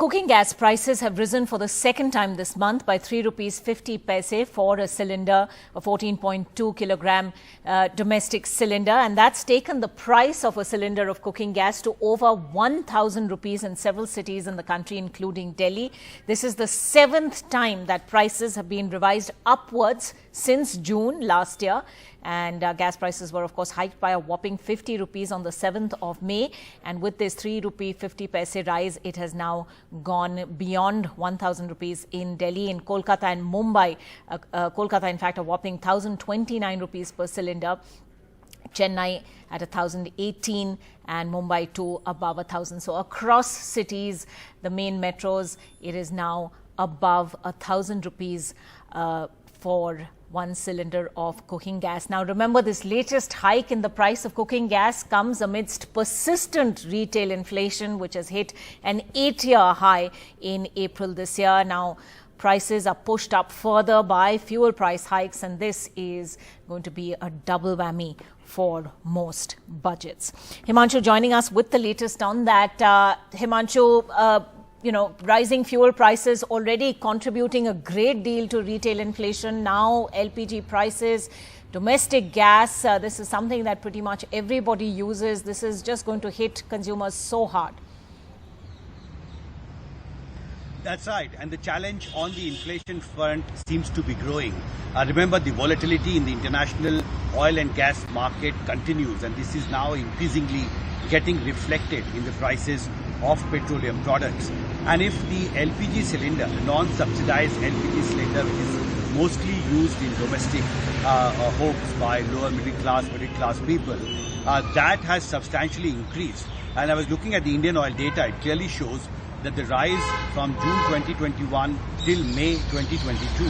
Cooking gas prices have risen for the second time this month by 3 rupees 50 paise for a cylinder, a 14.2 kilogram domestic cylinder, and that's taken the price of a cylinder of cooking gas to over 1,000 rupees in several cities in the country, including Delhi. This is the seventh time that prices have been revised upwards since June last year. And gas prices were, of course, hiked by a whopping 50 rupees on the 7th of May. And with this 3 rupee 50 paise rise, it has now gone beyond 1,000 rupees in Delhi. In Kolkata and Mumbai, Kolkata, in fact, a whopping 1,029 rupees per cylinder. Chennai at 1,018 and Mumbai too above 1,000. So across cities, the main metros, it is now above 1,000 rupees for one cylinder of cooking gas. Now, remember, this latest hike in the price of cooking gas comes amidst persistent retail inflation, which has hit an 8-year high in April this year. Now, prices are pushed up further by fuel price hikes, and this is going to be a double whammy for most budgets. Himanshu joining us with the latest on that. Himanshu, rising fuel prices already contributing a great deal to retail inflation. Now, LPG prices, domestic gas, this is something that pretty much everybody uses. This is just going to hit consumers so hard. That's right. And the challenge on the inflation front seems to be growing. Remember, the volatility in the international oil and gas market continues, and this is now increasingly getting reflected in the prices of petroleum products. And if the LPG cylinder, the non-subsidized LPG cylinder, is mostly used in domestic homes by lower middle class people, that has substantially increased. And I was looking at the Indian Oil data. It clearly shows that the rise from June 2021 till May 2022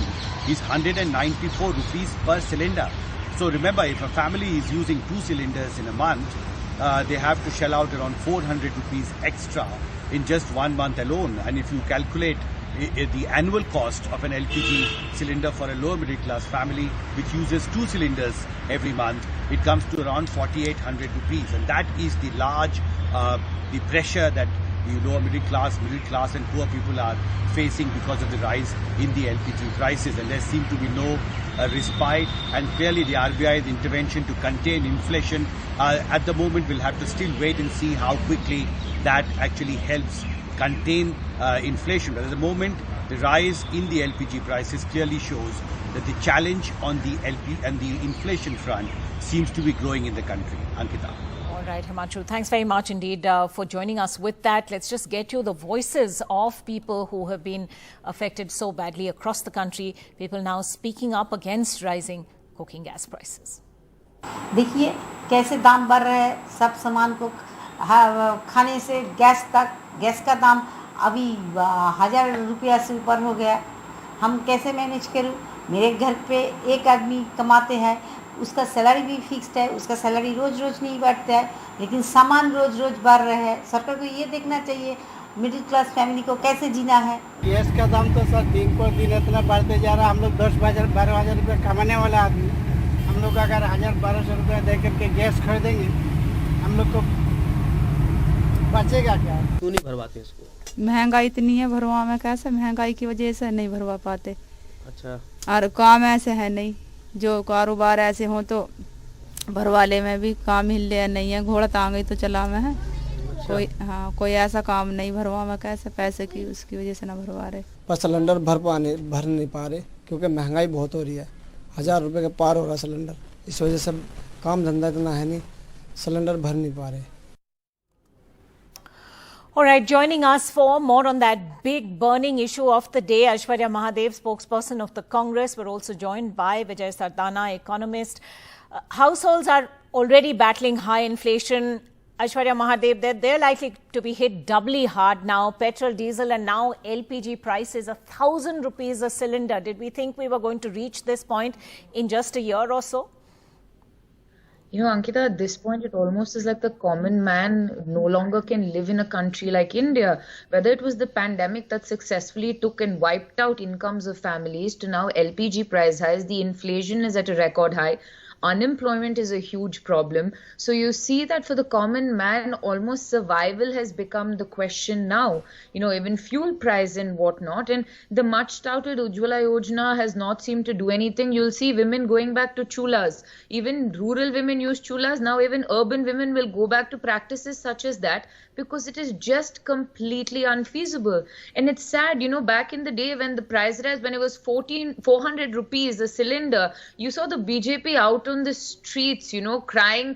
is 194 rupees per cylinder. So remember, if a family is using 2 cylinders in a month, they have to shell out around 400 rupees extra in just 1 month alone. And if you calculate the annual cost of an LPG cylinder for a lower middle class family which uses 2 cylinders every month, it comes to around 4,800 rupees. And that is the large the pressure that the lower middle class and poor people are facing because of the rise in the LPG prices. And there seems to be no respite, and clearly the RBI's intervention to contain inflation at the moment will have to still wait and see how quickly that actually helps contain inflation. But at the moment, the rise in the LPG prices clearly shows that the challenge on the LP and the inflation front seems to be growing in the country. Ankita. All right, Himanshu, thanks very much indeed for joining us with that. Let's just get you the voices of people who have been affected so badly across the country. People now speaking up against rising cooking gas prices. देखिए कैसे दाम बढ़ रहे हैं सब सामान को खाने से गैस तक. गैस का दाम अभी 1,000 रुपया से ऊपर हो गया. हम कैसे मैनेज करूं? मेरे घर पे एक आदमी कमाते हैं, उसका सैलरी भी फिक्स्ड है, उसका सैलरी रोज रोज नहीं बढ़ता है, लेकिन सामान रोज रोज बढ़ रहे हैं. सरकार को ये देखना चाहिए मिडिल क्लास फैमिली को कैसे जीना है. गैस का दाम तो सर दिन पर दिन इतना बढ़ते जा रहा है. हम लोग 10-12 रुपये कमाने वाला आदमी, हम लोग अगर 1,000-1,200 रुपये दे करके गैस खरीदेंगे, हम लोग को बचेगा क्या? क्यों नहीं भरवाते इसको? महंगाई इतनी है, भरवा में कैसे? महंगाई की वजह से नहीं भरवा पाते. अच्छा. और काम ऐसे है नहीं, जो कारोबार ऐसे हो तो भरवाले में भी काम हिले नहीं है. घोड़ा तांगे तो चला में है. अच्छा. कोई ऐसा काम नहीं भरवा में कैसे? पैसे की उसकी वजह से ना भरवा रहे. पर सिलेंडर भर नहीं पा रहे क्योंकि महंगाई बहुत हो रही है. 1,000 रुपये के पार हो रहा सिलेंडर. इस वजह से काम धंधा इतना है नहीं, सिलेंडर भर नहीं पा रहे. All right, joining us for more on that big burning issue of the day, Aishwarya Mahadev, spokesperson of the Congress. We're also joined by Vijay Sardana, economist. Households are already battling high inflation. Aishwarya Mahadev, they're likely to be hit doubly hard now. Petrol, diesel and now LPG prices, 1,000 rupees a cylinder. Did we think we were going to reach this point in just a year or so? You know, Ankita, at this point, it almost is like the common man no longer can live in a country like India. Whether it was the pandemic that successfully took and wiped out incomes of families to now LPG price highs, the inflation is at a record high. unemployment is a huge problem. So you see that for the common man, almost survival has become the question now. Even fuel price and whatnot. And the much touted Ujjwala Yojana has not seemed to do anything. You'll see women going back to chulas. Even rural women use chulas. Now even urban women will go back to practices such as that because it is just completely unfeasible. And it's sad, back in the day when the price rise, when it was 400 rupees a cylinder, you saw the BJP out on the streets, crying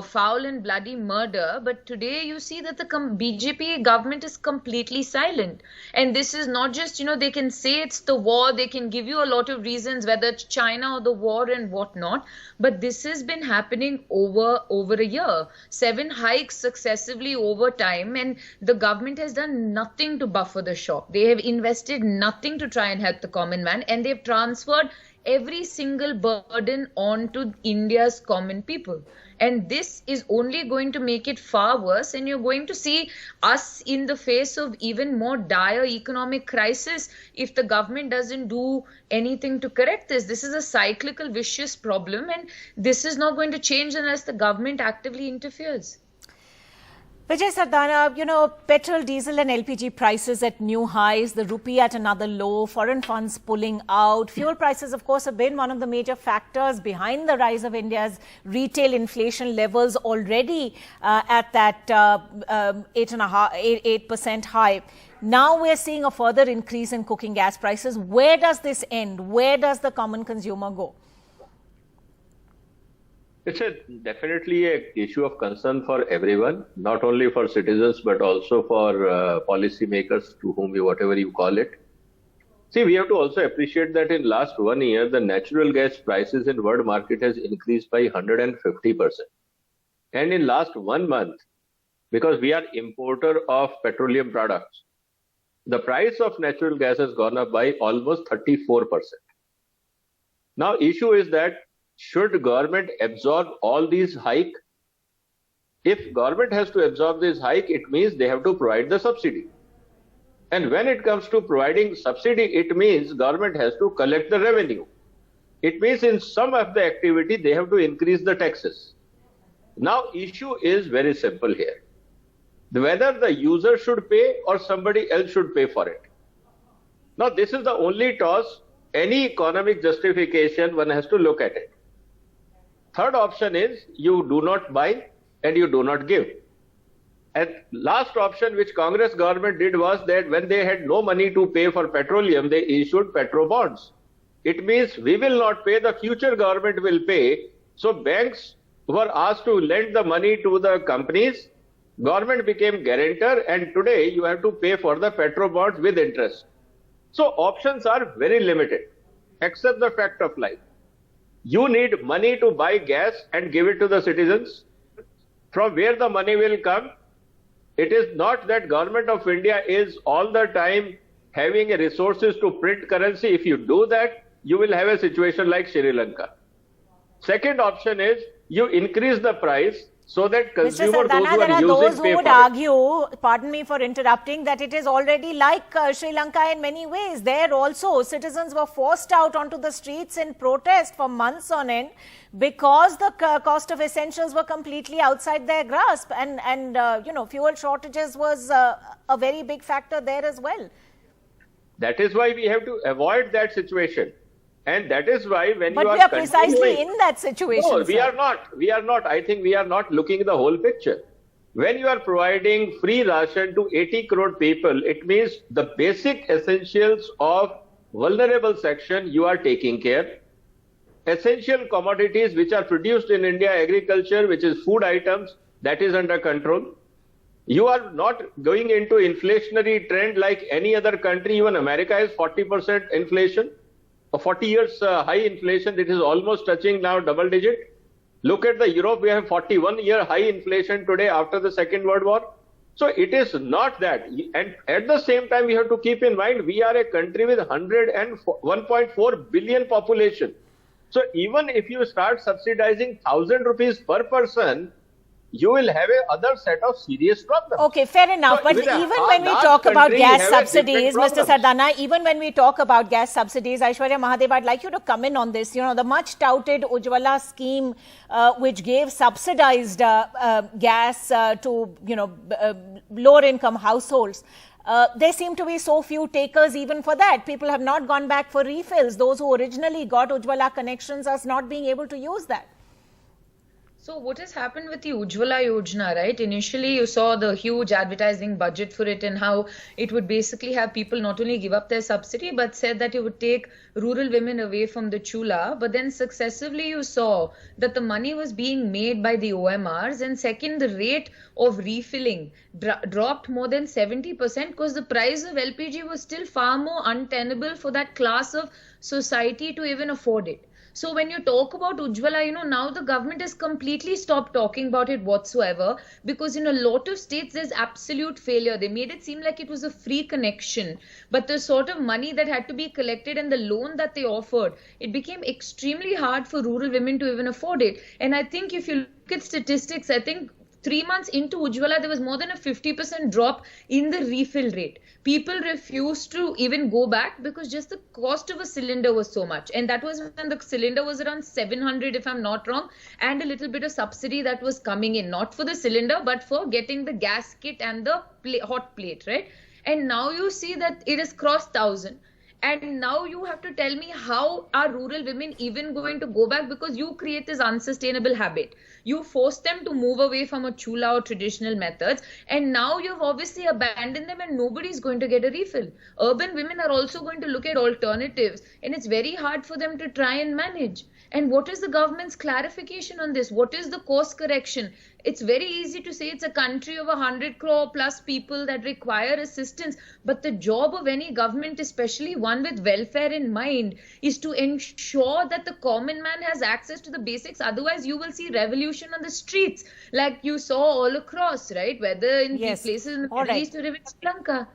foul and bloody murder. But today you see that the BJP government is completely silent. And this is not just, they can say it's the war, they can give you a lot of reasons, whether it's China or the war and whatnot. But this has been happening over a year. 7 hikes successively over time, and the government has done nothing to buffer the shock. They have invested nothing to try and help the common man, and they've transferred every single burden onto India's common people. And this is only going to make it far worse, and you're going to see us in the face of even more dire economic crisis if the government doesn't do anything to correct this. This is a cyclical, vicious problem, and this is not going to change unless the government actively interferes. Vijay Sardana, petrol, diesel and LPG prices at new highs, the rupee at another low, foreign funds pulling out. Fuel prices, of course, have been one of the major factors behind the rise of India's retail inflation levels, already at that 8% high. Now we're seeing a further increase in cooking gas prices. Where does this end? Where does the common consumer go? It's definitely an issue of concern for everyone, not only for citizens, but also for policymakers, to whom whatever you call it. See, we have to also appreciate that in last 1 year, the natural gas prices in world market has increased by 150%. And in last 1 month, because we are importer of petroleum products, the price of natural gas has gone up by almost 34%. Now, issue is that should government absorb all these hike? If government has to absorb this hike, it means they have to provide the subsidy. And when it comes to providing subsidy, it means government has to collect the revenue. It means in some of the activity, they have to increase the taxes. Now, issue is very simple here. Whether the user should pay or somebody else should pay for it. Now, this is the only toss. Any economic justification, one has to look at it. Third option is you do not buy and you do not give. And last option which Congress government did was that when they had no money to pay for petroleum, they issued petro bonds. It means we will not pay, the future government will pay. So banks were asked to lend the money to the companies. Government became guarantor, and today you have to pay for the petro bonds with interest. So options are very limited. Accept the fact of life. You need money to buy gas and give it to the citizens. From where the money will come? It is not that government of India is all the time having resources to print currency. If you do that, you will have a situation like Sri Lanka. Second option is you increase the price so that consumers, Mr. Sardana, there are those who would argue, pardon me for interrupting, that it is already like Sri Lanka in many ways. There also, citizens were forced out onto the streets in protest for months on end because the cost of essentials were completely outside their grasp, and fuel shortages was a very big factor there as well. That is why we have to avoid that situation. And that is why when but you are... But we are precisely in that situation. No, we are not. We are not. I think we are not looking at the whole picture. When you are providing free ration to 80 crore people, it means the basic essentials of vulnerable section you are taking care. Essential commodities which are produced in India, agriculture, which is food items, that is under control. You are not going into inflationary trend like any other country. Even America has 40% inflation. 40 years high inflation, it is almost touching now double digit. Look at the Europe, we have 41-year high inflation today after the Second World War. So it is not that. And at the same time, we have to keep in mind, we are a country with 1.4 billion population. So even if you start subsidizing 1,000 rupees per person, you will have a other set of serious problems. Okay, fair enough. So But with a even when we large talk about country, gas you have a subsidies, different Mr. problems. Sardana, even when we talk about gas subsidies, Aishwarya Mahadev, I'd like you to come in on this. You know, the much touted Ujjwala scheme, which gave subsidized gas to, lower income households. There seem to be so few takers even for that. People have not gone back for refills. Those who originally got Ujjwala connections are not being able to use that. So what has happened with the Ujjwala Yojana, right? Initially, you saw the huge advertising budget for it and how it would basically have people not only give up their subsidy, but said that it would take rural women away from the chula. But then successively, you saw that the money was being made by the OMRs. And second, the rate of refilling dropped more than 70% because the price of LPG was still far more untenable for that class of society to even afford it. So when you talk about Ujjwala, now the government has completely stopped talking about it whatsoever because in a lot of states there's absolute failure. They made it seem like it was a free connection, but the sort of money that had to be collected and the loan that they offered, it became extremely hard for rural women to even afford it. And I think if you look at statistics, I think 3 months into Ujjwala, there was more than a 50% drop in the refill rate. People refused to even go back because just the cost of a cylinder was so much. And that was when the cylinder was around 700, if I'm not wrong, and a little bit of subsidy that was coming in, not for the cylinder, but for getting the gas kit and the hot plate, right? And now you see that it has crossed 1,000. And now you have to tell me how are rural women even going to go back because you create this unsustainable habit. You force them to move away from a chula or traditional methods. And now you've obviously abandoned them and nobody's going to get a refill. Urban women are also going to look at alternatives. And it's very hard for them to try and manage. And what is the government's clarification on this? What is the course correction? It's very easy to say it's a country of 100 crore plus people that require assistance. But the job of any government, especially one with welfare in mind, is to ensure that the common man has access to the basics. Otherwise, you will see revolution on the streets like you saw all across, right? Whether in places in the Middle East or even Sri Lanka.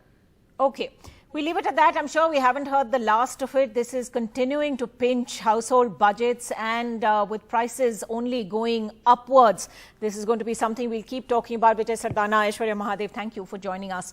Okay. We leave it at that. I'm sure we haven't heard the last of it. This is continuing to pinch household budgets and with prices only going upwards. This is going to be something we'll keep talking about. Vijay Sardana, Aishwarya Mahadev, thank you for joining us.